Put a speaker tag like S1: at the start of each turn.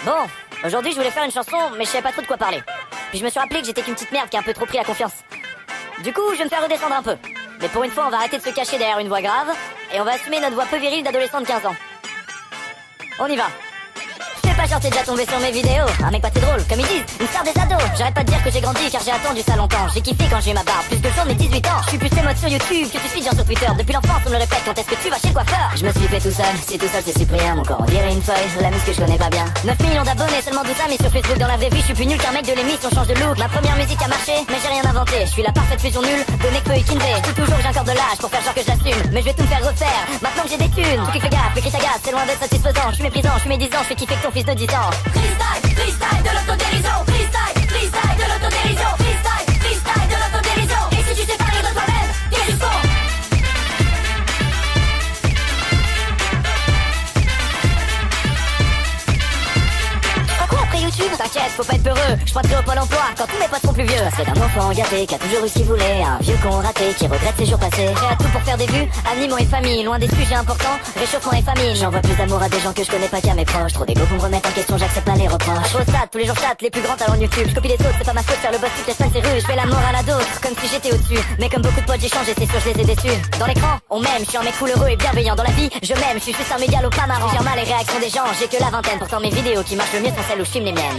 S1: Bon, aujourd'hui je voulais faire une chanson, mais je savais pas trop de quoi parler. Puis je me suis rappelé que j'étais qu'une petite merde qui a un peu trop pris la confiance. Du coup, je vais me faire redescendre un peu. Mais pour une fois, on va arrêter de se cacher derrière une voix grave, et on va assumer notre voix peu virile d'adolescent de 15 ans. On y va. Je sais pas, genre t'es déjà tombé sur mes vidéos. Un mec pas très drôle, comme ils disent, une star des ados. J'arrête pas de dire que j'ai grandi car j'ai attendu ça longtemps. J'ai kiffé quand j'ai eu ma barbe, plus que le jour de mes 18 ans. Je suis plus mode sur YouTube que tu suis genre sur Twitter. Depuis l'enfance on me le répète, quand est-ce que tu vas chez le coiffeur? Je me suis fait tout seul, si tout seul c'est Cyprien. Mon corps on dirait une feuille, la musique que je connais pas bien. 9 millions d'abonnés, seulement 12 amis sur Facebook. Dans la vraie vie je suis plus nul qu'un mec de l'émission, change de look. Ma première musique a marché, mais j'ai rien inventé. Je suis la parfaite fusion nulle de Nekfeu et Kinvé. Je toujours j'ai encore de l'âge pour faire genre que j'assume. Mais je vais tout me faire refaire, maintenant que j'ai des thunes. Tout qui fait gaffe, l'écrit t'agace, c'est loin d'être satisfaisant. Je suis méprisant, je suis médisant, je fais kiffer que ton fils de 10 ans.
S2: Freestyle, freestyle de l'autodérision. Freestyle, freestyle de l'autodérision. Freestyle, freestyle de l'autodérision. Et si tu sais parler de toi-même, viens du fond.
S1: Quoi après YouTube? T'inquiète, faut pas être peureux. Je pointerai au Pôle emploi quand tous mes potes sont plus vieux. C'est un enfant gâté qui a toujours eu ce qu'il voulait. Un vieux con raté qui regrette ses jours passés. Prêt à tout pour faire des vues, animaux et famille. Loin des sujets importants, réchauffement et famine. J'envoie plus d'amour à des gens que je connais pas qu'à mes proches. Trop d'égo pour me remettre en question, j'accepte pas les reproches. Au stade, tous les jours chatte, les plus grands talents YouTube. Je copie les autres, c'est pas ma faute, faire le boss toutes les semaines c'est rude. Je fais la morale à d'autres, comme si j'étais au-dessus. Mais comme beaucoup de potes j'ai changé, c'est sûr je les ai déçus. Dans l'écran, on m'aime, je suis un mec cool, heureux et bienveillant. Dans la vie, je m'aime, je suis juste un mégalo pas marrant. Je gère mal les réactions des gens, j'ai que la vingtaine. Pourtant mes vidéos qui marchent le mieux sont celles où je filme les miennes.